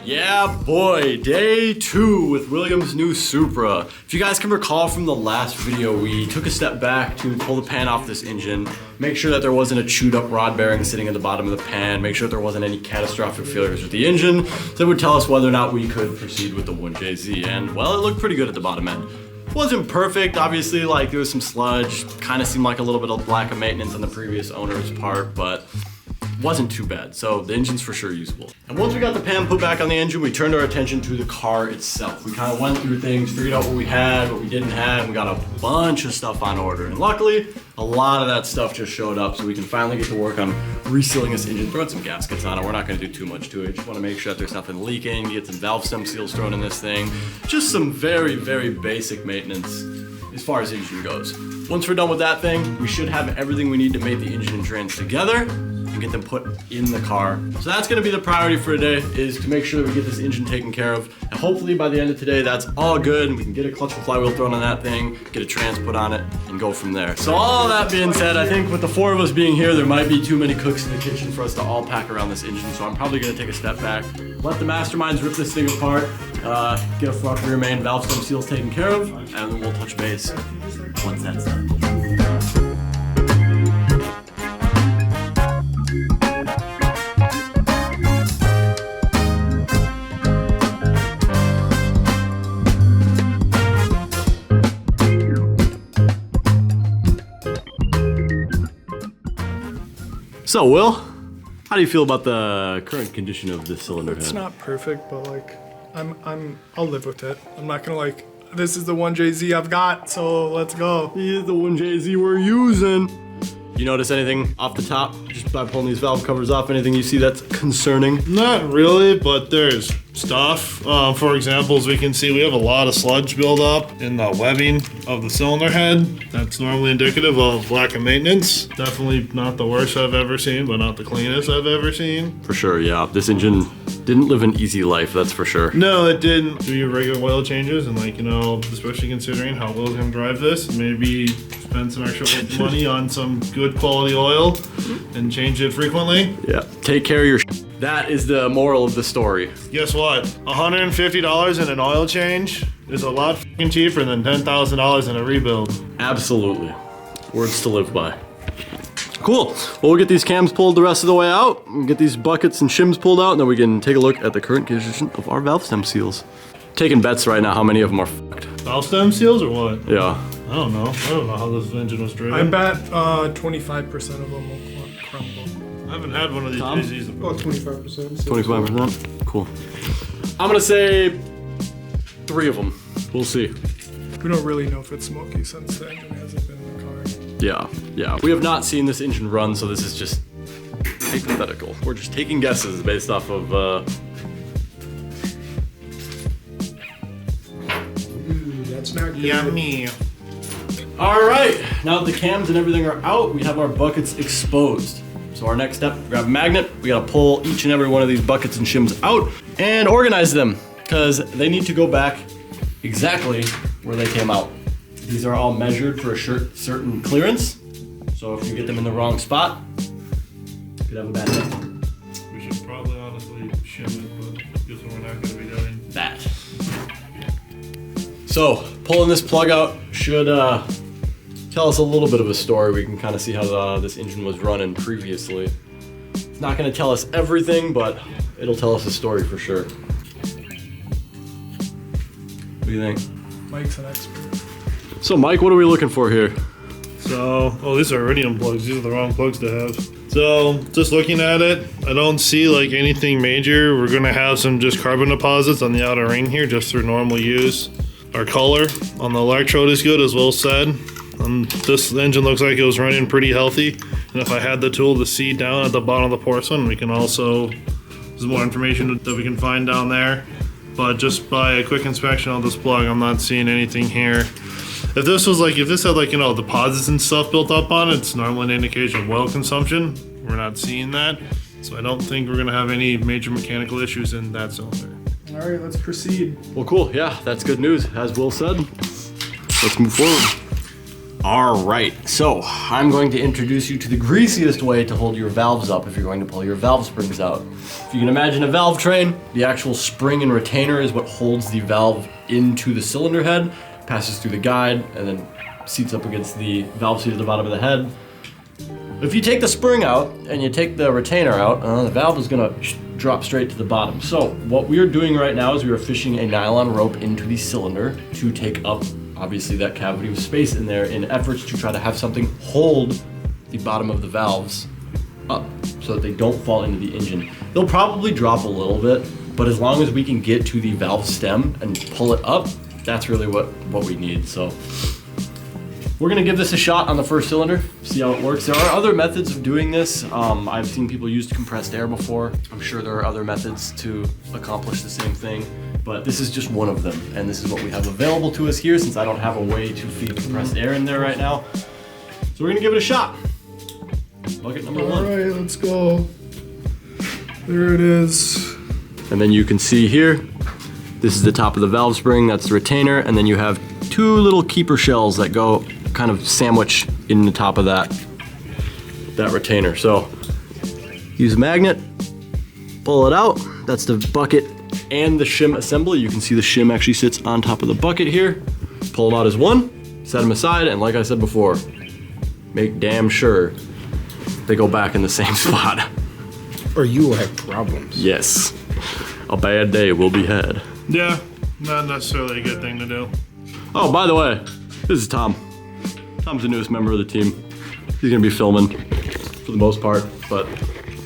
Yeah, boy, day 2 with Williams' new Supra. If you guys can recall from the last video, we took a step back to pull the pan off this engine, make sure that there wasn't a chewed up rod bearing sitting at the bottom of the pan, make sure that there wasn't any catastrophic failures with the engine, that would tell us whether or not we could proceed with the 1JZ. And well, it looked pretty good at the bottom end. Wasn't perfect, obviously, like there was some sludge, kind of seemed like a little bit of lack of maintenance on the previous owner's part, but wasn't too bad, so the engine's for sure usable. And once we got the pan put back on the engine, we turned our attention to the car itself. We kind of went through things, figured out what we had, what we didn't have, and we got a bunch of stuff on order. And luckily, a lot of that stuff just showed up, so we can finally get to work on resealing this engine, throwing some gaskets on it. We're not gonna do too much to it. Just wanna make sure that there's nothing leaking, get some valve stem seals thrown in this thing. Just some very, very basic maintenance as far as engine goes. Once we're done with that thing, we should have everything we need to mate the engine and trans together and get them put in the car. So that's gonna be the priority for today, is to make sure that we get this engine taken care of. And hopefully by the end of today, that's all good and we can get a clutch and flywheel thrown on that thing, get a trans put on it, and go from there. So all that being said, I think with the 4 of us being here, there might be too many cooks in the kitchen for us to all pack around this engine. So I'm probably gonna take a step back, let the masterminds rip this thing apart, get a front rear main valve stem seals taken care of, and then we'll touch base once that's done. So, Will, how do you feel about the current condition of this cylinder head? It's not perfect, but like, I'll live with it. I'm not gonna like, this is the 1JZ I've got, so let's go. Here's the 1JZ we're using. You notice anything off the top, just by pulling these valve covers off, anything you see that's concerning? Not really, but there's stuff. For example, as we can see, we have a lot of sludge buildup in the webbing of the cylinder head. That's normally indicative of lack of maintenance. Definitely not the worst I've ever seen, but not the cleanest I've ever seen. For sure, yeah. This engine didn't live an easy life, that's for sure. No, it didn't. Do your regular oil changes, and like, you know, especially considering how Will's gonna drive this, maybe spend some extra money on some good quality oil and change it frequently. Yeah, take care of your That is the moral of the story. Guess what? $150 in an oil change is a lot fucking cheaper than $10,000 in a rebuild. Absolutely. Words to live by. Cool. Well, we'll get these cams pulled the rest of the way out, and get these buckets and shims pulled out, and then we can take a look at the current condition of our valve stem seals. Taking bets right now how many of them are fucked. Valve stem seals or what? Yeah. I don't know. I don't know how this engine was driven. I bet 25% of them will crumble. I haven't had one of these Tom? JZs. Oh, 25%. 25%? Cool. I'm gonna say 3 of them. We'll see. We don't really know if it's smoky since the engine hasn't been in the car. Yeah. We have not seen this engine run, so this is just hypothetical. We're just taking guesses based off of, That's not good. Yummy. All right, now that the cams and everything are out, we have our buckets exposed. So our next step, grab a magnet, we gotta pull each and every one of these buckets and shims out and organize them, because they need to go back exactly where they came out. These are all measured for a certain clearance, so if you get them in the wrong spot, you could have a bad day. We should probably honestly shim it, but guess we're not gonna be doing That. So, pulling this plug out should tell us a little bit of a story. We can kind of see how this engine was running previously. It's not going to tell us everything, but it'll tell us a story for sure. What do you think? Mike's an expert. So Mike, what are we looking for here? So, oh, these are iridium plugs. These are the wrong plugs to have. So, just looking at it, I don't see like anything major. We're gonna have some just carbon deposits on the outer ring here just through normal use. Our color on the electrode is good, as Will said. This engine looks like it was running pretty healthy. And if I had the tool to see down at the bottom of the porcelain, we can also, there's more information that we can find down there. But just by a quick inspection of this plug, I'm not seeing anything here. If this had like, you know, deposits and stuff built up on it, it's normally an indication of oil consumption. We're not seeing that. So I don't think we're gonna have any major mechanical issues in that cylinder. All right, let's proceed. Well, cool. Yeah, that's good news. As Will said, let's move forward. All right, so I'm going to introduce you to the greasiest way to hold your valves up if you're going to pull your valve springs out. If you can imagine a valve train, the actual spring and retainer is what holds the valve into the cylinder head, passes through the guide, and then seats up against the valve seat at the bottom of the head. If you take the spring out and you take the retainer out, the valve is gonna drop straight to the bottom. So what we are doing right now is we are fishing a nylon rope into the cylinder to take up, obviously, that cavity with space in there in efforts to try to have something hold the bottom of the valves up so that they don't fall into the engine. They'll probably drop a little bit, but as long as we can get to the valve stem and pull it up, that's really what we need. So we're gonna give this a shot on the first cylinder, see how it works. There are other methods of doing this. I've seen people use compressed air before. I'm sure there are other methods to accomplish the same thing, but this is just one of them. And this is what we have available to us here since I don't have a way to feed compressed air in there right now. So we're gonna give it a shot. Bucket number one. All right, let's go. There it is. And then you can see here, this is the top of the valve spring, that's the retainer, and then you have two little keeper shells that go kind of sandwich in the top of that retainer. So use a magnet, pull it out. That's the bucket and the shim assembly. You can see the shim actually sits on top of the bucket here. Pull them out as one, set them aside, and like I said before, make damn sure they go back in the same spot. Or you will have problems. Yes, a bad day will be had. Yeah, not necessarily a good thing to do. Oh, by the way, this is Tom. Tom's the newest member of the team. He's gonna be filming for the most part, but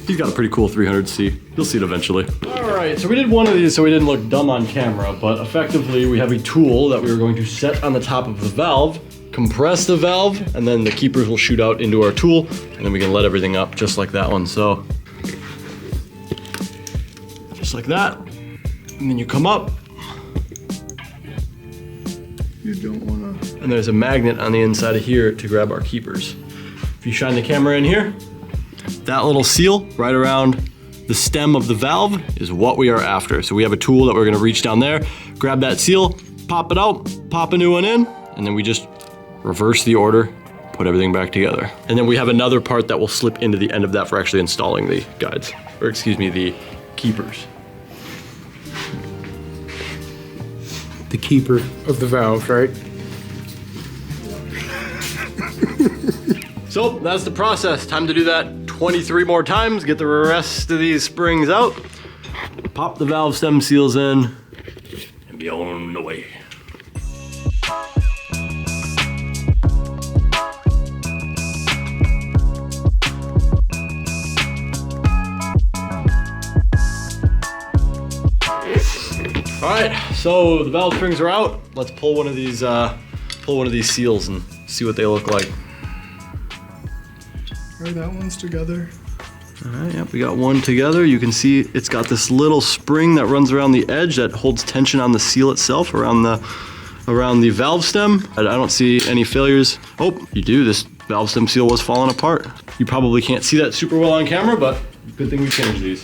he's got a pretty cool 300C. You'll see it eventually. All right, so we did one of these so we didn't look dumb on camera, but effectively we have a tool that we are going to set on the top of the valve, compress the valve, and then the keepers will shoot out into our tool, and then we can let everything up just like that one. So, just like that, and then you come up, You don't wanna. and there's a magnet on the inside of here to grab our keepers. If you shine the camera in here, that little seal right around the stem of the valve is what we are after. So we have a tool that we're gonna reach down there, grab that seal, pop it out, pop a new one in, and then we just reverse the order, put everything back together. And then we have another part that will slip into the end of that for actually installing the guides, or excuse me, the keepers. The keeper of the valve, right? So that's the process. Time to do that 23 more times, get the rest of these springs out, pop the valve stem seals in, and be on the way. All right, so the valve springs are out. Let's pull one of these seals and see what they look like. All right, that one's together. All right, yep, we got one together. You can see it's got this little spring that runs around the edge that holds tension on the seal itself around the valve stem. I don't see any failures. Oh, you do. This valve stem seal was falling apart. You probably can't see that super well on camera, but good thing we changed these.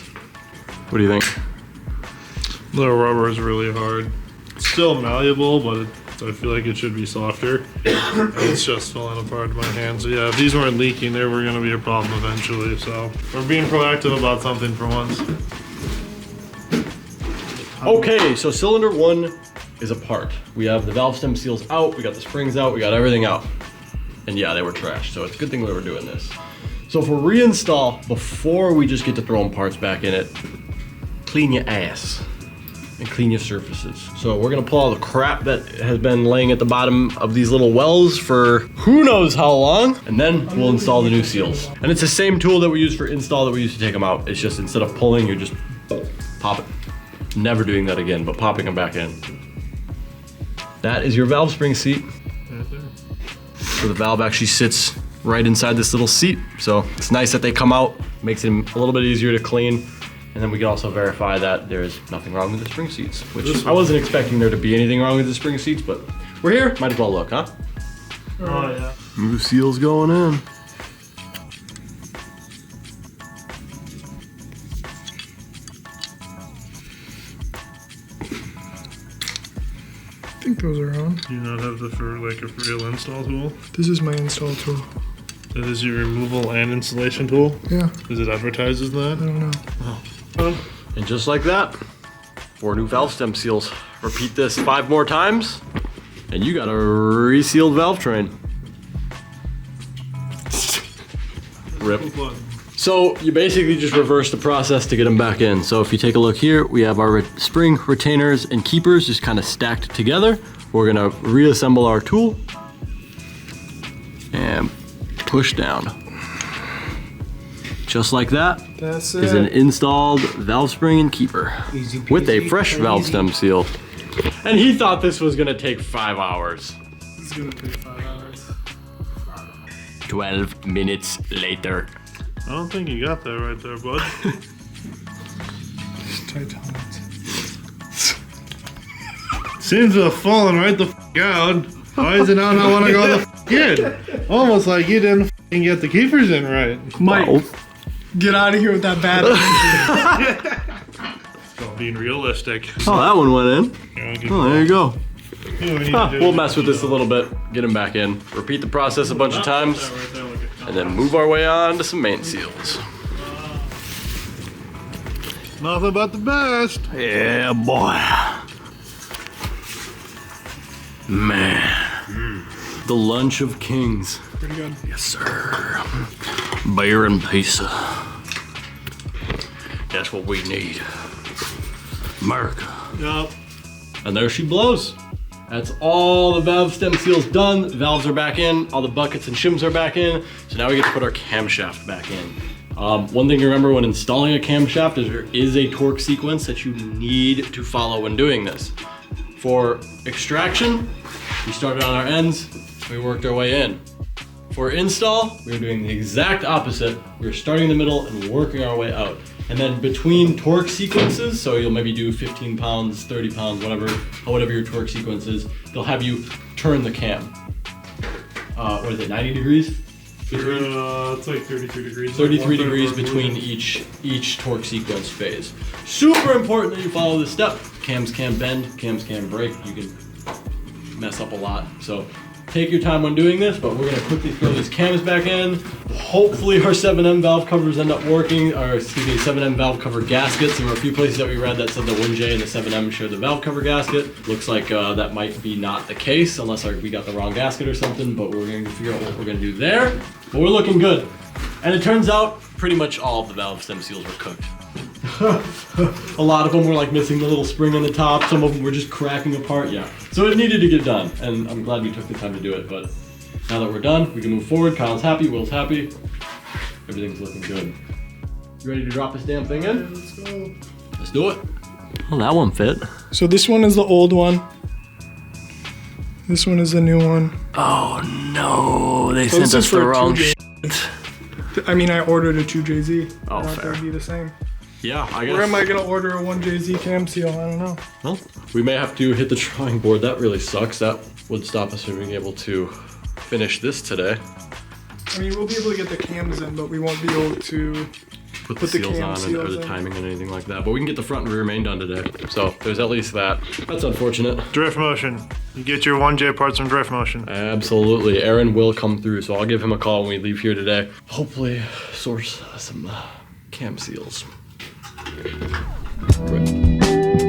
What do you think? The rubber is really hard. It's still malleable, but I feel like it should be softer. It's just falling apart in my hands. So yeah, if these weren't leaking, they were gonna be a problem eventually. So we're being proactive about something for once. Okay, so cylinder one is apart. We have the valve stem seals out, we got the springs out, we got everything out. And yeah, they were trashed, so it's a good thing we were doing this. So for reinstall, before we just get to throwing parts back in it, clean your ass and clean your surfaces. So we're gonna pull all the crap that has been laying at the bottom of these little wells for who knows how long, and then we'll install the new seals. And it's the same tool that we use for install that we used to take them out. It's just instead of pulling, you just pop it. Never doing that again, but popping them back in. That is your valve spring seat. So the valve actually sits right inside this little seat. So it's nice that they come out, makes it a little bit easier to clean. And then we can also verify that there is nothing wrong with the spring seats, which I wasn't expecting there to be anything wrong with the spring seats, but we're here, might as well look, huh? Oh yeah. New seals going in. think those are on. Do you not have the for like a real install tool? This is my install tool. That is your removal and installation tool? Yeah. Is it advertised as that? I don't know. Oh. And just like that, 4 new valve stem seals. Repeat this 5 more times, and you got a resealed valve train. Rip. So you basically just reverse the process to get them back in. So if you take a look here, we have our spring retainers and keepers just kind of stacked together. We're gonna reassemble our tool and push down. Just like that That's is an it. installed valve spring and keeper Easy with a peasy, fresh easy. valve stem seal. And he thought this was gonna take 5 hours. This is gonna take 5 hours. 12 minutes later. I don't think you got that right there, bud. Titans. Seems to have fallen right the out. Why does it now not want to go the in? Almost like you didn't get the keepers in right. Mike, get out of here with that bad energy. Being realistic. Oh, that one went in. Yeah, good. Oh, there you go. You know, we need Huh, to do we'll is mess with this a little bit, get him back in, repeat the process a bunch of times, that right there, look at- and then move our way on to some main seals. Nothing but the best. Yeah, boy. Man. The lunch of kings. Pretty good. Yes, sir. Beer and pizza. That's what we need. America. Yep. And there she blows. That's all the valve stem seals done. The valves are back in. All the buckets and shims are back in. So now we get to put our camshaft back in. One thing to remember when installing a camshaft is there is a torque sequence that you need to follow when doing this. For extraction, we started on our ends, we worked our way in. For install, we were doing the exact opposite. We were starting in the middle and working our way out. And then between torque sequences, so you'll maybe do 15 pounds, 30 pounds, whatever your torque sequence is, they'll have you turn the cam. What is it, 90 degrees? It's like 33 degrees. 33 degrees between each torque sequence phase. Super important that you follow this step. Cams can bend, cams can break. You can mess up a lot. So take your time when doing this, but we're gonna quickly throw these cams back in. Hopefully our 7M valve covers end up working, or excuse me, 7M valve cover gaskets. There were a few places that we read that said the 1J and the 7M share the valve cover gasket. Looks like that might be not the case, unless we got the wrong gasket or something, but we're going to figure out what we're gonna do there. But we're looking good. And it turns out pretty much all of the valve stem seals were cooked. A lot of them were like missing the little spring on the top. Some of them were just cracking apart. Yeah. So it needed to get done, and I'm glad we took the time to do it. But now that we're done, we can move forward. Kyle's happy, Will's happy. Everything's looking good. You ready to drop this damn thing in? Let's go. Let's do it. Well, that one fit. So this one is the old one. This one is the new one. Oh no, they So this sent is us the for wrong 2J. shit. I mean, I ordered a 2JZ. Oh, I thought fair. They'd be the same. Yeah, I guess. Or am I gonna order a 1JZ cam seal? I don't know. Well, we may have to hit the drawing board. That really sucks. That would stop us from being able to finish this today. I mean, we'll be able to get the cams in, but we won't be able to. Put the Put the seals cam on or seals the in. timing and anything like that. But we can get the front and rear main done today. So there's at least that. That's unfortunate. Drift motion. You get your 1J parts from drift motion. Absolutely. Aaron will come through, so I'll give him a call when we leave here today. Hopefully source some cam seals. Right.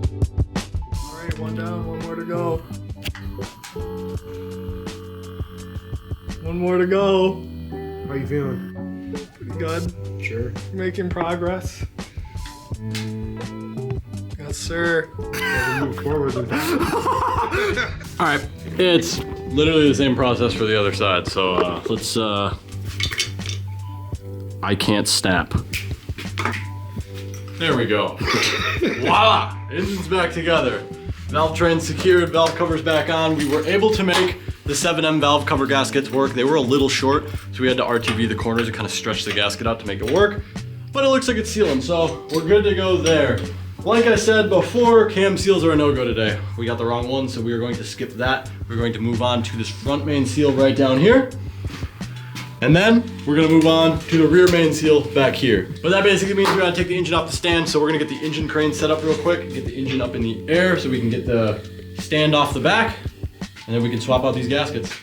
Alright, one down, one more to go. One more to go. How you feeling? Pretty good. Sure. Making progress. Yes, sir. Move forward. All right, it's literally the same process for the other side. So let's. I can't snap. There we go. Voila! Engine's back together. Valve train secured, valve covers back on. We were able to make the 7M valve cover gaskets work. They were a little short, so we had to RTV the corners and kind of stretch the gasket out to make it work. But it looks like it's sealing, so we're good to go there. like I said before, cam seals are a no-go today. We got the wrong one, so we are going to skip that. We're going to move on to this front main seal right down here. And then we're gonna move on to the rear main seal back here. But that basically means we're gonna take the engine off the stand, so we're gonna get the engine crane set up real quick, get the engine up in the air so we can get the stand off the back, and then we can swap out these gaskets.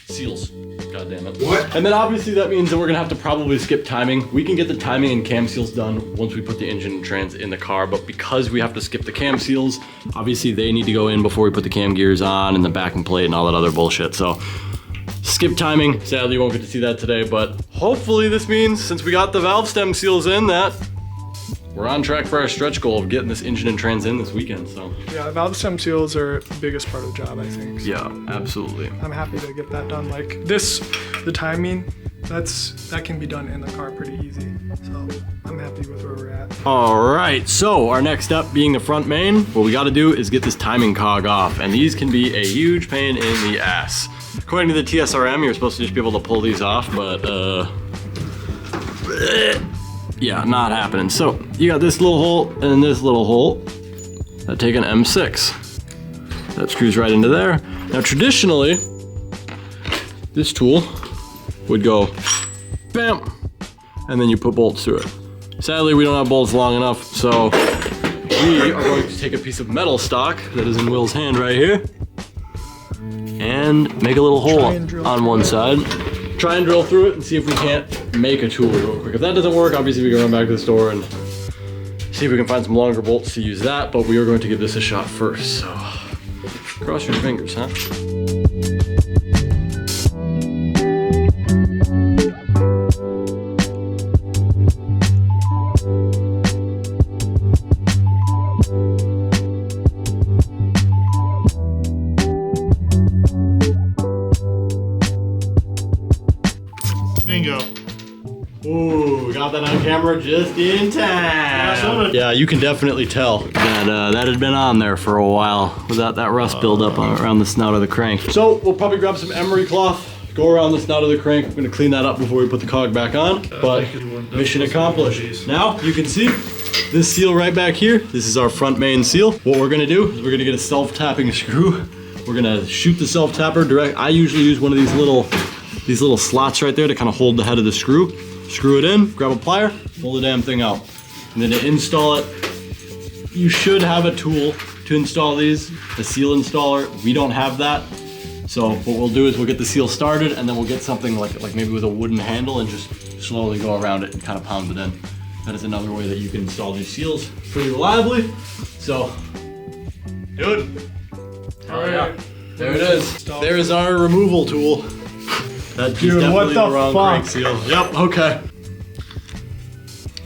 Seals. God damn it. What? And then obviously that means that we're gonna have to probably skip timing. We can get the timing and cam seals done once we put the engine and trans in the car, but because we have to skip the cam seals, obviously they need to go in before we put the cam gears on and the backing plate and all that other bullshit. So skip timing. Sadly, you won't get to see that today, but hopefully this means, since we got the valve stem seals in, that we're on track for our stretch goal of getting this engine and trans in this weekend, so. Yeah, valve stem seals are the biggest part of the job, I think. So Yeah, absolutely. I'm happy to get that done. Like this, the timing, that can be done in the car pretty easy. So I'm happy with where we're at. All right, so our next step being the front main, what we gotta do is get this timing cog off, and these can be a huge pain in the ass. According to the TSRM, you're supposed to just be able to pull these off, but yeah, not happening. So you got this little hole and this little hole that take an M6. That screws right into there. Now traditionally, this tool would go bam, and then you put bolts through it. Sadly, we don't have bolts long enough, so we are going to take a piece of metal stock that is in Will's hand right here and make a little hole on one side. Try and drill through it and see if we can't make a tool real quick. If that doesn't work, obviously we can run back to the store and see if we can find some longer bolts to use that, but we are going to give this a shot first, so cross your fingers, huh? Bingo. Ooh, got that on camera just in time. Yeah, you can definitely tell that that had been on there for a while without that rust buildup around the snout of the crank. So we'll probably grab some emery cloth, go around the snout of the crank. We're gonna clean that up before we put the cog back on, but mission accomplished. Now you can see this seal right back here. This is our front main seal. What we're gonna do is we're gonna get a self-tapping screw. We're gonna shoot the self-tapper direct. I usually use one of these little slots right there to kind of hold the head of the screw. Screw it in, grab a plier, pull the damn thing out. And then to install it, you should have a tool to install these, the seal installer. We don't have that. So what we'll do is we'll get the seal started and then we'll get something like maybe with a wooden handle and just slowly go around it and kind of pound it in. That is another way that you can install these seals pretty reliably. So, do it. All right. There it is. There is our removal tool. That's Dude, definitely what the wrong fuck? crank seal. Yep, okay.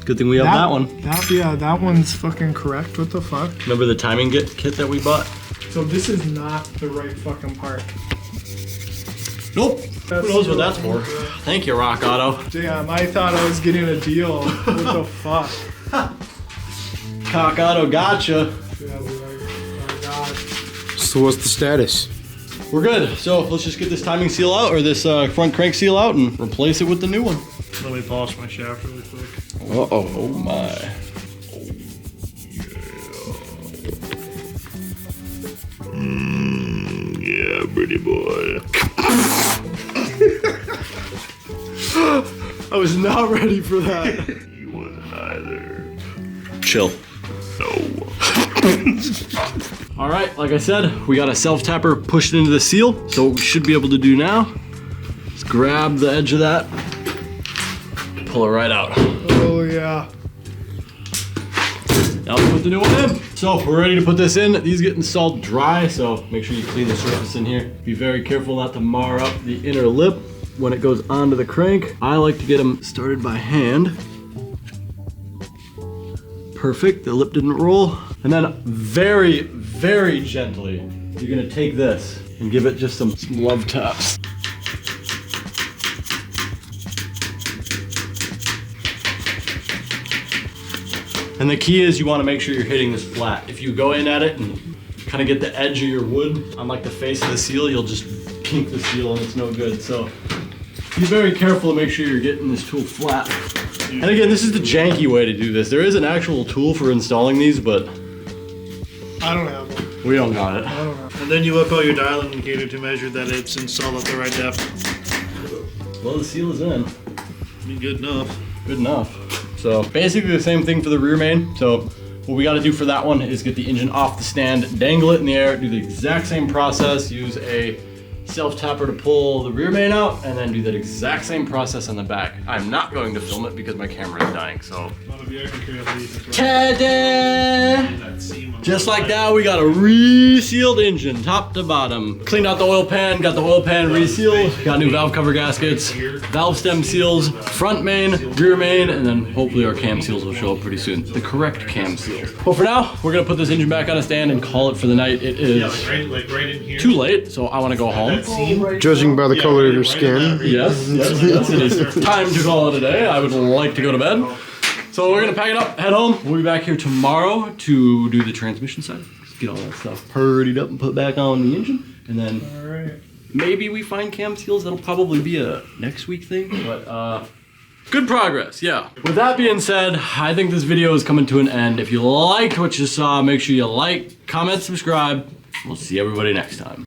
Good thing we have that one. Yeah, that one's fucking correct. What the fuck? Remember the timing kit that we bought? So this is not the right fucking part. Nope. Who knows what that's for? Thank you, Rock Auto. Damn, I thought I was getting a deal. What the fuck? Cock Auto gotcha. Yeah, oh god. So what's the status? We're good. So let's just get this timing seal out, or this front crank seal out, and replace it with the new one. Let me polish my shaft really quick. Uh-oh. Oh my. Yeah, pretty boy. I was not ready for that. You wasn't either. Chill. No. All right, like I said, we got a self-tapper pushed into the seal. So what we should be able to do now is grab the edge of that, pull it right out. Oh yeah. Now let's put the new one in. So we're ready to put this in. These get installed dry, so make sure you clean the surface in here. Be very careful not to mar up the inner lip when it goes onto the crank. I like to get them started by hand. Perfect, the lip didn't roll. And then very, very gently, you're gonna take this and give it just some love taps. And the key is you wanna make sure you're hitting this flat. If you go in at it and kind of get the edge of your wood on like the face of the seal, you'll just kink the seal and it's no good. So be very careful to make sure you're getting this tool flat. And again, this is the janky way to do this. There is an actual tool for installing these, but I don't have one. We don't got it. I don't know. And then you whip out your dial indicator to measure that it's installed at the right depth. Well, the seal is in. Be good enough. Good enough. So basically the same thing for the rear main. So what we got to do for that one is get the engine off the stand, dangle it in the air, do the exact same process, use a self-tapper to pull the rear main out, and then do that exact same process on the back. I'm not going to film it because my camera is dying, so. Ta-da! Just like that, we got a resealed engine, top to bottom. Cleaned out the oil pan, got the oil pan resealed, got new valve cover gaskets, valve stem seals, front main, rear main, and then hopefully our cam seals will show up pretty soon. The correct cam seals. But for now, we're gonna put this engine back on a stand and call it for the night. It is Like right in here. too late, so I wanna go home. Judging by the color of your skin. Yes, it is time to call it a day. I would like to go to bed. So we're gonna pack it up, head home. We'll be back here tomorrow to do the transmission side. Get all that stuff purdied up and put back on the engine. And then maybe we find cam seals. That'll probably be a next week thing, but good progress, yeah. With that being said, I think this video is coming to an end. If you liked what you saw, make sure you like, comment, subscribe. We'll see everybody next time.